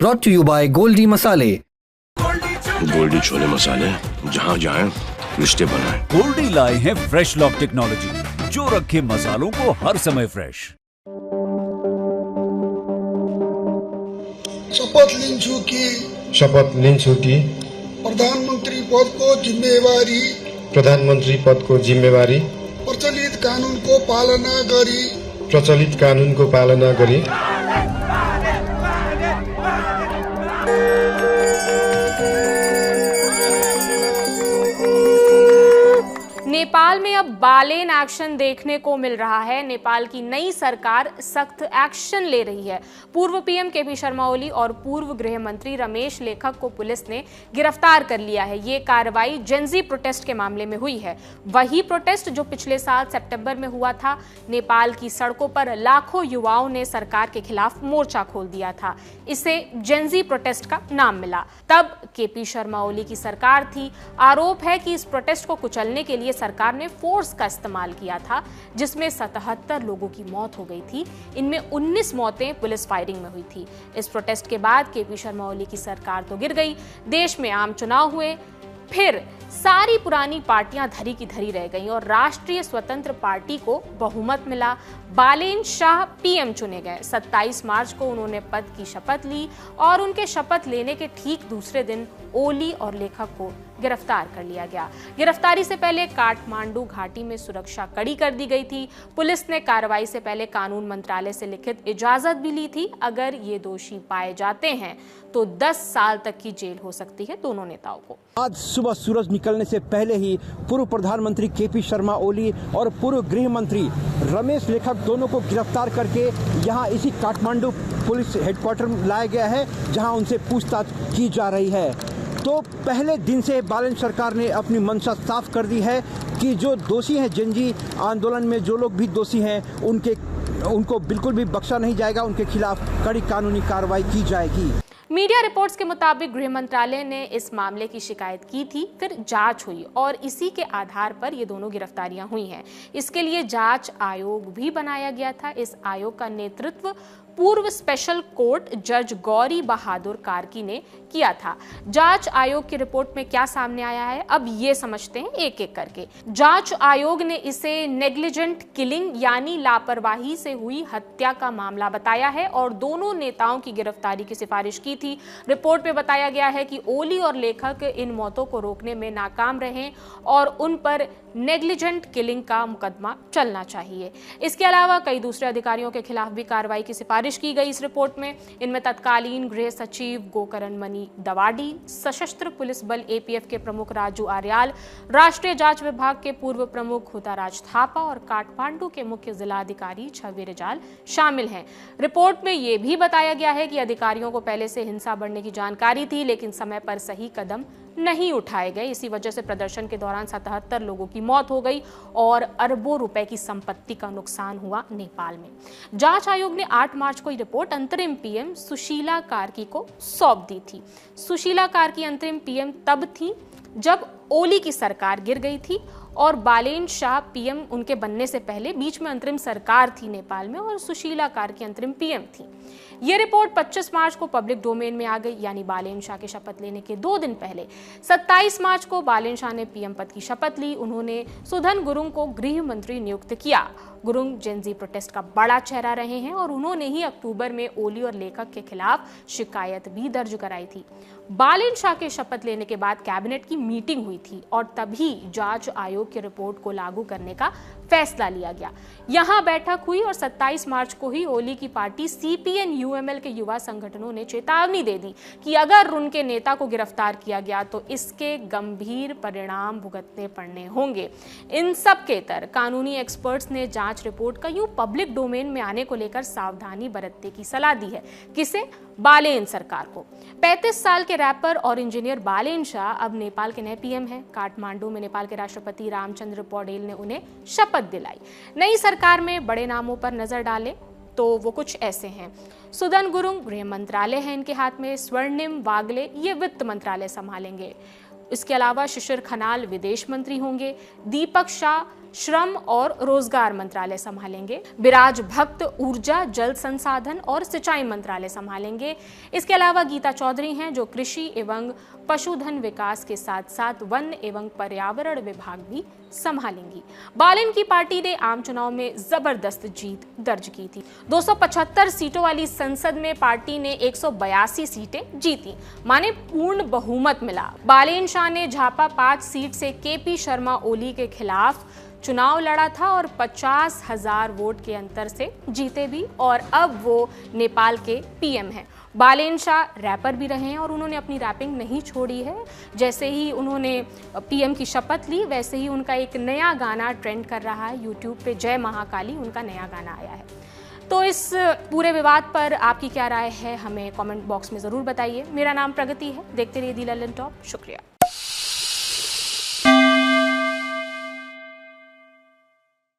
Brought to you by Goldi Masale. Goldy chole मसाले, जहाँ जाएं रिश्ते बनाएं। गोल्डी लाए हैं फ्रेश लॉक टेक्नोलॉजी, जो रखे मसालों को हर समय फ्रेश। शपथ लिन्छु कि प्रधानमंत्री पद को जिम्मेवारी प्रचलित कानून को पालना गरी नेपाल में अब बालेन एक्शन देखने को मिल रहा है। नेपाल की नई सरकार सख्त एक्शन ले रही है। पूर्व पीएम केपी शर्मा ओली और पूर्व गृह मंत्री रमेश लेखक को पुलिस ने गिरफ्तार कर लिया है। ये कार्रवाई जेनजी प्रोटेस्ट के मामले में हुई है। वही प्रोटेस्ट जो पिछले साल सितंबर में हुआ था। नेपाल की सड़कों पर लाखों युवाओं ने सरकार के खिलाफ मोर्चा खोल दिया था। इसे जेनजी प्रोटेस्ट का नाम मिला। तब केपी शर्मा ओली की सरकार थी। आरोप है कि इस प्रोटेस्ट को कुचलने के लिए सरकार ने फोर्स का इस्तेमाल किया था, जिसमें 77 लोगों की मौत हो गई थी। इनमें 19 मौतें पुलिस फायरिंग में हुई थी। इस प्रोटेस्ट के बाद केपी शर्मा ओली की सरकार तो गिर गई। देश में आम चुनाव हुए, फिर सारी पुरानी पार्टियां धरी की धरी रह गईं और राष्ट्रीय स्वतंत्र पार्टी को बहुमत मिला। बालेन शाह पीएम चुने गए। 27 मार्च को उन्होंने पद की शपथ ली और उनके शपथ लेने के ठीक दूसरे दिन ओली और लेखक को गिरफ्तार कर लिया गया। गिरफ्तारी से पहले काठमांडू घाटी में सुरक्षा कड़ी कर दी गई थी। पुलिस ने कार्रवाई से पहले कानून मंत्रालय से लिखित इजाजत भी ली थी। अगर ये दोषी पाए जाते हैं तो 10 साल तक की जेल हो सकती है दोनों नेताओं को। आज सुबह सूरज निकलने से पहले ही पूर्व प्रधानमंत्री केपी शर्मा ओली और पूर्व गृह मंत्री रमेश लेखक दोनों को गिरफ्तार करके यहाँ इसी काठमांडू पुलिस हेडक्वार्टर में लाया गया है, जहाँ उनसे पूछताछ की जा रही है। तो पहले दिन से बालेन सरकार ने अपनी मंशा साफ कर दी है कि जो दोषी हैं, जेनजी आंदोलन में जो लोग भी दोषी हैं, उनको बिल्कुल भी बख्शा नहीं जाएगा। उनके खिलाफ कड़ी कानूनी कार्रवाई की जाएगी। मीडिया रिपोर्ट्स के मुताबिक गृह मंत्रालय ने इस मामले की शिकायत की थी, फिर जांच हुई और इसी के आधार पर ये दोनों गिरफ्तारियां हुई हैं। इसके लिए जांच आयोग भी बनाया गया था। इस आयोग का नेतृत्व पूर्व स्पेशल कोर्ट जज गौरी बहादुर कार्की ने किया था। जांच आयोग की रिपोर्ट में क्या सामने आया है, अब ये समझते हैं एक एक करके। जांच आयोग ने इसे नेग्लिजेंट किलिंग यानी लापरवाही से हुई हत्या का मामला बताया है और दोनों नेताओं की गिरफ्तारी की सिफारिश की थी। रिपोर्ट में बताया गया है कि ओली और लेखक इन मौतों को रोकने में नाकाम रहे और उन पर नेग्लिजेंट किलिंग का मुकदमा चलना चाहिए। इसके अलावा कई दूसरे अधिकारियों के खिलाफ भी कार्रवाई की सिफारिश की गई इस रिपोर्ट में। इनमें तत्कालीन गृह सचिव गोकरण मणि दवाडी, सशस्त्र पुलिस बल एपीएफ के प्रमुख राजू आर्याल, राष्ट्रीय जांच विभाग के पूर्व प्रमुख हुताराज थापा और काठमांडू के मुख्य जिलाधिकारी छवि रिजाल शामिल हैं। रिपोर्ट में यह भी बताया गया है कि अधिकारियों को पहले से हिंसा बढ़ने की जानकारी थी, लेकिन समय पर सही कदम नहीं उठाए गए। इसी वजह से प्रदर्शन के दौरान 77 लोगों की मौत हो गई और अरबों रुपए की संपत्ति का नुकसान हुआ नेपाल में। जांच आयोग ने 8 मार्च को रिपोर्ट अंतरिम पीएम सुशीला कार्की को सौंप दी थी। सुशीला कार्की अंतरिम पीएम तब थी जब ओली की सरकार गिर गई थी और बालेन शाह पीएम उनके बनने से पहले बीच में अंतरिम सरकार थी नेपाल में और सुशीला कार्की अंतरिम पीएम थी। यह रिपोर्ट 25 मार्च को पब्लिक डोमेन में आ गई, यानी बालेन शाह के शपथ लेने के 2 दिन पहले। 27 मार्च को बालेन शाह ने पीएम पद की शपथ ली। उन्होंने सुधन गुरुंग को गृह मंत्री नियुक्त किया। गुरुंग जेनजी प्रोटेस्ट का बड़ा चेहरा रहे हैं और उन्होंने ही अक्टूबर में ओली और लेखक के खिलाफ शिकायत भी दर्ज कराई थी। बालेन शाह के शपथ लेने के बाद कैबिनेट की मीटिंग हुई थी और तभी जांच आयोग की रिपोर्ट को लागू करने का फैसला लिया गया। यहां बैठक हुई और 27 मार्च को ही ओली की पार्टी सीपीएन यूएमएल के युवा संगठनों ने चेतावनी दे दी कि अगर उनके नेता को गिरफ्तार किया गया तो इसके गंभीर परिणाम भुगतने पड़ने होंगे। इन सब के तर्क कानूनी एक्सपर्ट्स ने जांच रिपोर्ट का यूं पब्लिक डोमेन में आने को लेकर सावधानी बरतने की सलाह दी है। किसे? बालेन सरकार को। 35 साल के रैपर और इंजीनियर बालेन शाह अब नेपाल के नए पीएम हैं। काठमांडू में नेपाल के राष्ट्रपति रामचंद्र पौडेल ने उन्हें शपथ दिलाई। नई सरकार में बड़े नामों पर नजर डालें तो वो कुछ ऐसे हैं। सुधन गुरुंग गृह मंत्रालय है इनके हाथ में। स्वर्णिम वागले ये वित्त मंत्रालय संभालेंगे। इसके अलावा शिशिर खनाल विदेश मंत्री होंगे। दीपक शाह श्रम और रोजगार मंत्रालय संभालेंगे। विराज भक्त ऊर्जा, जल संसाधन और सिंचाई मंत्रालय संभालेंगे। इसके अलावा गीता चौधरी हैं जो कृषि एवं पशुधन विकास के साथ साथ वन एवं पर्यावरण विभाग भी संभालेंगी। बालेन की पार्टी ने आम चुनाव में जबरदस्त जीत दर्ज की थी। 275 सीटों वाली संसद में पार्टी ने 182 सीटें जीती, माने पूर्ण बहुमत मिला। बालेन शाह ने झापा 5 सीट से केपी शर्मा ओली के खिलाफ चुनाव लड़ा था और 50,000 वोट के अंतर से जीते भी, और अब वो नेपाल के पीएम हैं। बालेन शाह रैपर भी रहे हैं और उन्होंने अपनी रैपिंग नहीं छोड़ी है। जैसे ही उन्होंने पीएम की शपथ ली वैसे ही उनका एक नया गाना ट्रेंड कर रहा है यूट्यूब पे, जय महाकाली उनका नया गाना आया है। तो इस पूरे विवाद पर आपकी क्या राय है, हमें कमेंट बॉक्स में ज़रूर बताइए। मेरा नाम प्रगति है, देखते रहिए दी लल्लन टॉप। शुक्रिया।